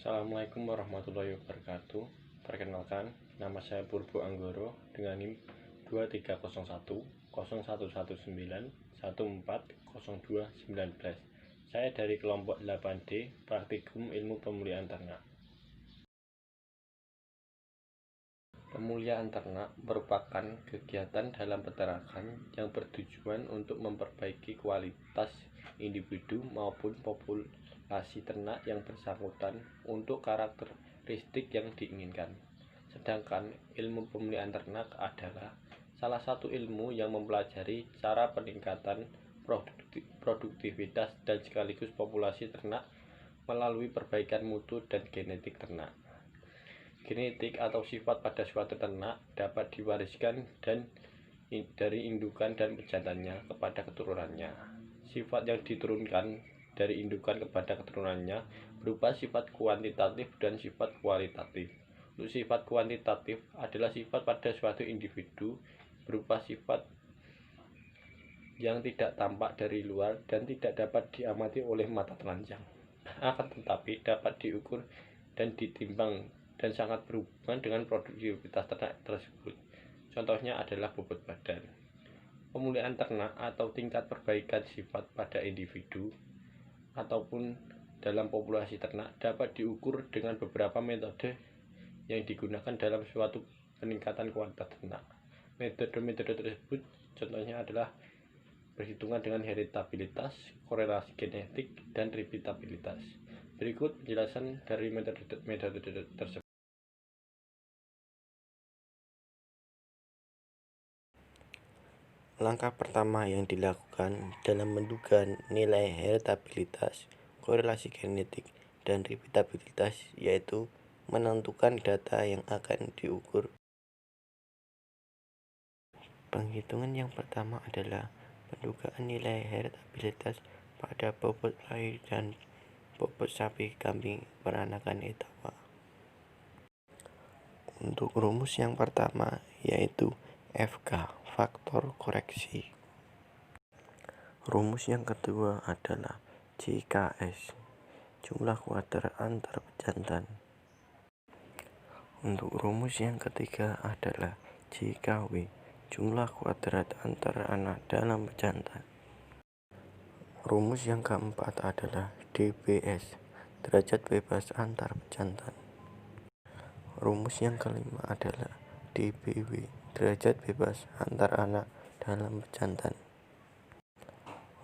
Assalamualaikum warahmatullahi wabarakatuh. Perkenalkan, nama saya Purbo Anggoro dengan NIM 23010119140219. Saya dari kelompok 8D Praktikum Ilmu Pemulihan Ternak. Pemulihan ternak merupakan kegiatan dalam peternakan yang bertujuan untuk memperbaiki kualitas individu maupun populasi ternak yang bersangkutan untuk karakteristik yang diinginkan. Sedangkan ilmu pemulihan ternak adalah salah satu ilmu yang mempelajari cara peningkatan produktivitas dan sekaligus populasi ternak melalui perbaikan mutu dan genetik ternak. Genetik atau sifat pada suatu ternak dapat diwariskan dari indukan dan pejantannya kepada keturunannya. Sifat yang diturunkan dari indukan kepada keturunannya berupa sifat kuantitatif dan sifat kualitatif. Untuk sifat kuantitatif adalah sifat pada suatu individu berupa sifat yang tidak tampak dari luar dan tidak dapat diamati oleh mata telanjang, akan tetapi dapat diukur dan ditimbang dan sangat berhubungan dengan produktivitas ternak tersebut. Contohnya adalah bobot badan. Pemulihan ternak atau tingkat perbaikan sifat pada individu ataupun dalam populasi ternak dapat diukur dengan beberapa metode yang digunakan dalam suatu peningkatan kualitas ternak. Metode-metode tersebut contohnya adalah berhitungan dengan heritabilitas, korelasi genetik, dan repeatabilitas. Berikut penjelasan dari metode tersebut. Langkah pertama yang dilakukan dalam menentukan nilai heritabilitas, korelasi genetik, dan repeatabilitas yaitu menentukan data yang akan diukur. Penghitungan yang pertama adalah pendugaan nilai heritabilitas pada bobot layu dan bobot sapi kambing peranakan etawa. Untuk rumus yang pertama yaitu FK, faktor koreksi. Rumus yang kedua adalah JKS, jumlah kuadrat antar pejantan. Untuk rumus yang ketiga adalah JKW, jumlah kuadrat antar anak dalam pejantan. Rumus yang keempat adalah DBS, derajat bebas antar pejantan. Rumus yang kelima adalah DBW, derajat bebas antar anak dalam pejantan.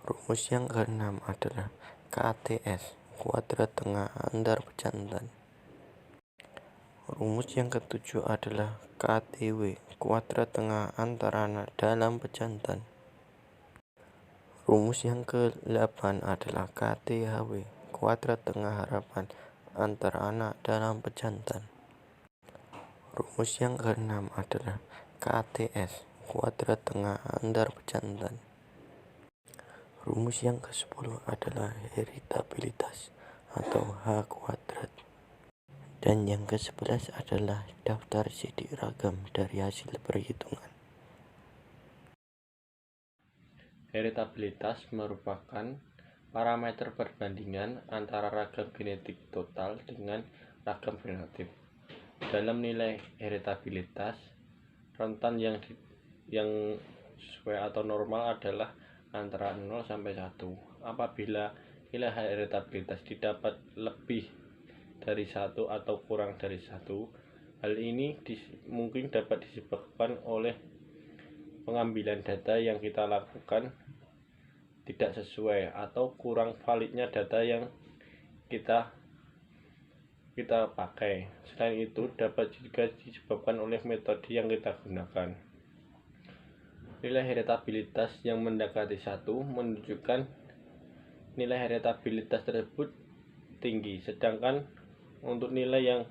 Rumus yang keenam adalah KTS, kuadrat tengah antar pejantan. Rumus yang ketujuh adalah KTW, kuadrat tengah antar anak dalam pejantan. Rumus yang ke-8 adalah KTHW, kuadrat tengah harapan antar anak dalam pejantan. Rumus yang ke-6 adalah KTS, kuadrat tengah antar pejantan. Rumus yang ke-10 adalah heritabilitas atau H kuadrat. Dan yang ke-11 adalah daftar sidik ragam dari hasil perhitungan. Heritabilitas merupakan parameter perbandingan antara ragam genetik total dengan ragam fenotip. Dalam nilai heritabilitas, rentan yang sesuai atau normal adalah antara 0 sampai 1. Apabila nilai heritabilitas didapat lebih dari 1 atau kurang dari 1, hal ini mungkin dapat disebabkan oleh pengambilan data yang kita lakukan tidak sesuai atau kurang validnya data yang kita pakai. Selain itu dapat juga disebabkan oleh metode yang kita gunakan. Nilai heritabilitas yang mendekati 1 menunjukkan nilai heritabilitas tersebut tinggi, sedangkan untuk nilai yang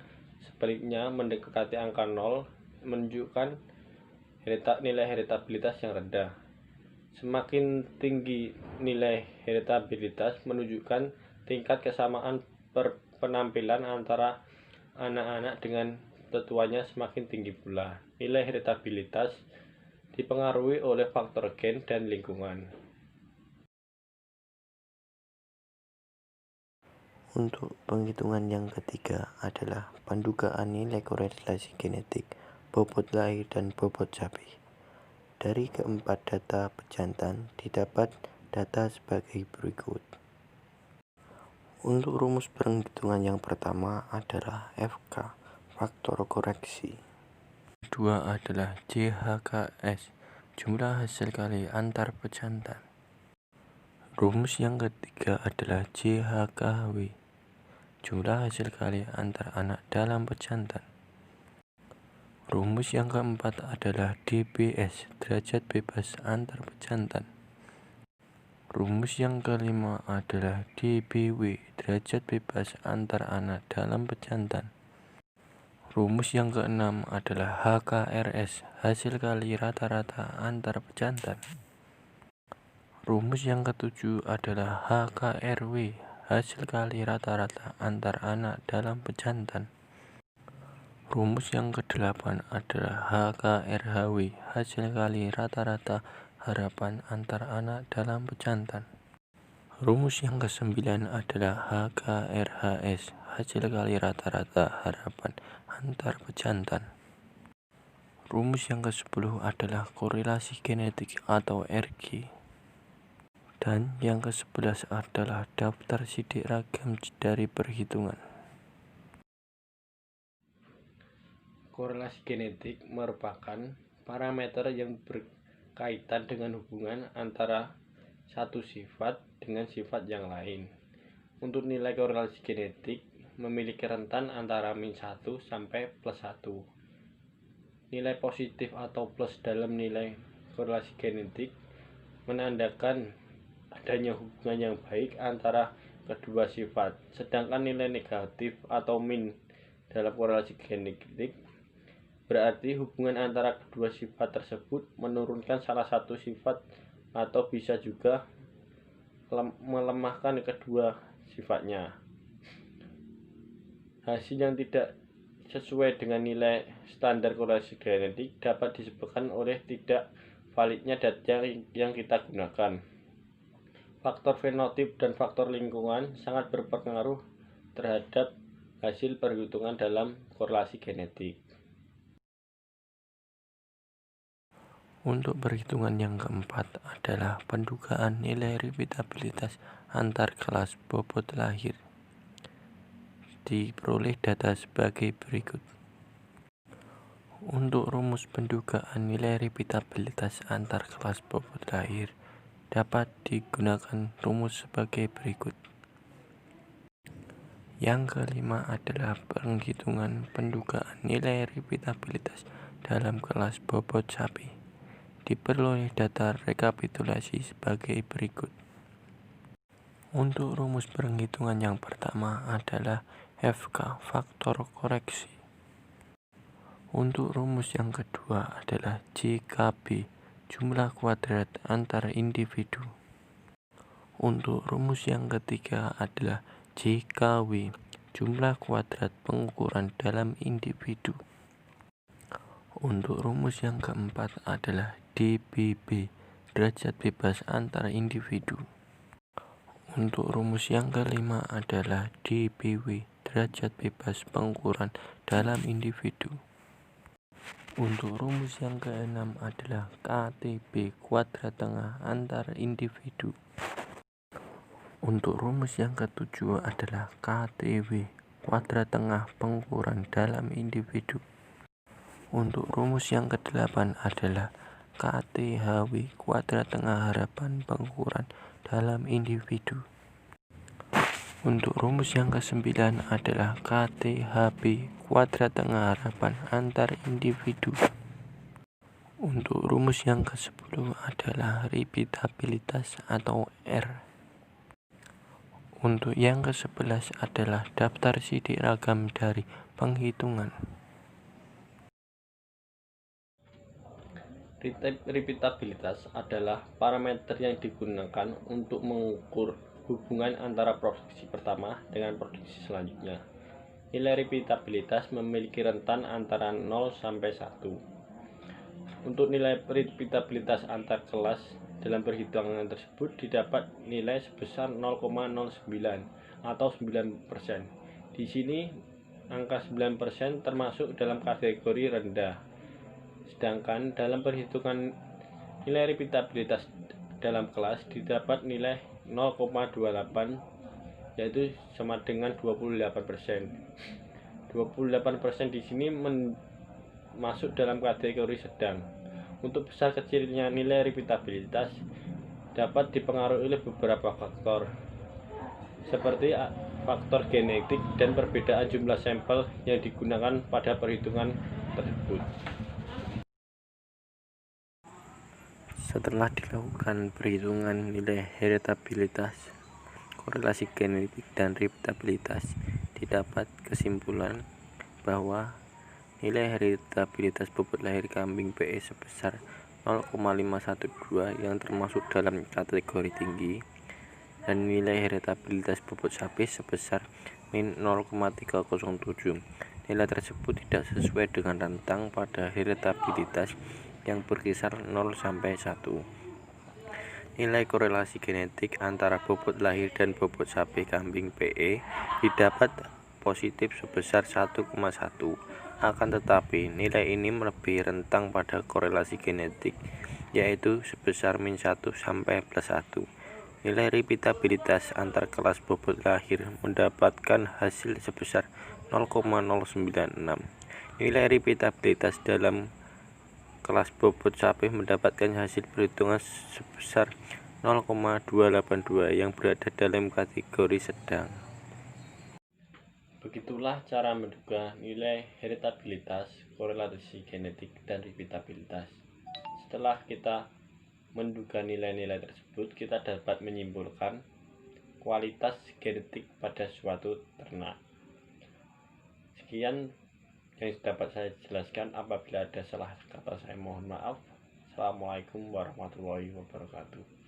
sebaliknya mendekati angka 0 menunjukkan nilai heritabilitas yang rendah. Semakin tinggi nilai heritabilitas menunjukkan tingkat kesamaan penampilan antara anak-anak dengan tetuanya semakin tinggi pula. Nilai heritabilitas dipengaruhi oleh faktor gen dan lingkungan. Untuk penghitungan yang ketiga adalah pendugaan nilai korelasi genetik, bobot lahir, dan bobot sapi. Dari keempat data pejantan didapat data sebagai berikut. Untuk rumus penghitungan yang pertama adalah FK, faktor koreksi. Kedua adalah JHKS, jumlah hasil kali antar pejantan. Rumus yang ketiga adalah JHKW, jumlah hasil kali antar anak dalam pejantan. Rumus yang keempat adalah DBS, derajat bebas antar pejantan. Rumus yang kelima adalah DBW, derajat bebas antar anak dalam pejantan. Rumus yang keenam adalah HKRS, hasil kali rata-rata antar pejantan. Rumus yang ketujuh adalah HKRW, hasil kali rata-rata antar anak dalam pejantan. Rumus yang kedelapan adalah HKRHW, hasil kali rata-rata harapan antar anak dalam pejantan. Rumus yang kesembilan adalah HKRHS, hasil kali rata-rata harapan antar pejantan. Rumus yang ke-10 adalah korelasi genetik atau RG. Dan yang ke-11 adalah daftar sidik ragam dari perhitungan. Korelasi genetik merupakan parameter yang berkaitan dengan hubungan antara satu sifat dengan sifat yang lain. Untuk nilai korelasi genetik memiliki rentan antara -1 sampai +1. Nilai positif atau plus dalam nilai korelasi genetik menandakan adanya hubungan yang baik antara kedua sifat, sedangkan nilai negatif atau min dalam korelasi genetik berarti hubungan antara kedua sifat tersebut menurunkan salah satu sifat atau bisa juga melemahkan kedua sifatnya. Hasil yang tidak sesuai dengan nilai standar korelasi genetik dapat disebabkan oleh tidak validnya data yang kita gunakan. Faktor fenotip dan faktor lingkungan sangat berpengaruh terhadap hasil perhitungan dalam korelasi genetik. Untuk perhitungan yang keempat adalah pendugaan nilai repeatabilitas antar kelas bobot lahir. Diperoleh data sebagai berikut. Untuk rumus pendugaan nilai repeatabilitas antar kelas bobot lahir dapat digunakan rumus sebagai berikut. Yang kelima adalah penghitungan pendugaan nilai repeatabilitas dalam kelas bobot sapi. Diperoleh data rekapitulasi sebagai berikut. Untuk rumus penghitungan yang pertama adalah FK, faktor koreksi. Untuk rumus yang kedua adalah JKB, jumlah kuadrat antar individu. Untuk rumus yang ketiga adalah JKW, jumlah kuadrat pengukuran dalam individu. Untuk rumus yang keempat adalah DBB, derajat bebas antar individu. Untuk rumus yang kelima adalah DBW, derajat bebas pengukuran dalam individu. Untuk rumus yang keenam adalah KTB, kuadrat tengah antar individu. Untuk rumus yang ketujuh adalah KTW, kuadrat tengah pengukuran dalam individu. Untuk rumus yang kedelapan adalah KTHW, kuadrat tengah harapan pengukuran dalam individu. Untuk rumus yang ke-9 adalah KTHB, kuadrat tengah harapan antar individu. Untuk rumus yang ke-10 adalah repeatabilitas atau R. Untuk yang ke-11 adalah daftar sidik ragam dari penghitungan. Repeatabilitas adalah parameter yang digunakan untuk mengukur hubungan antara produksi pertama dengan produksi selanjutnya. Nilai repeatabilitas memiliki rentan antara 0 sampai 1. Untuk nilai repeatabilitas antar kelas Dalam perhitungan tersebut didapat nilai sebesar 0,09 atau 9%. Di sini angka 9% termasuk dalam kategori rendah. Sedangkan dalam perhitungan nilai repeatabilitas dalam kelas didapat nilai 0,28 yaitu sama dengan 28%. 28% di sini masuk dalam kategori sedang. Untuk besar kecilnya nilai repeatabilitas dapat dipengaruhi oleh beberapa faktor, seperti faktor genetik dan perbedaan jumlah sampel yang digunakan pada perhitungan tersebut. Setelah dilakukan perhitungan nilai heritabilitas, korelasi genetik dan repeatabilitas, didapat kesimpulan bahwa nilai heritabilitas bobot lahir kambing PE sebesar 0,512 yang termasuk dalam kategori tinggi, dan nilai heritabilitas bobot sapi sebesar min 0,307. Nilai tersebut tidak sesuai dengan rentang pada heritabilitas yang berkisar 0 sampai 1. Nilai korelasi genetik antara bobot lahir dan bobot sapi kambing PE didapat positif sebesar 1,1. Akan tetapi nilai ini melebihi rentang pada korelasi genetik, yaitu sebesar min 1 sampai plus 1. Nilai repeatabilitas antar kelas bobot lahir mendapatkan hasil sebesar 0,096. Nilai repeatabilitas dalam kelas bobot sapi mendapatkan hasil perhitungan sebesar 0,282 yang berada dalam kategori sedang. Begitulah cara menduga nilai heritabilitas, korelasi genetik, dan repeatabilitas. Setelah kita menduga nilai-nilai tersebut, kita dapat menyimpulkan kualitas genetik pada suatu ternak. Sekian yang dapat saya jelaskan. Apabila ada salah kata saya mohon maaf. Assalamualaikum warahmatullahi wabarakatuh.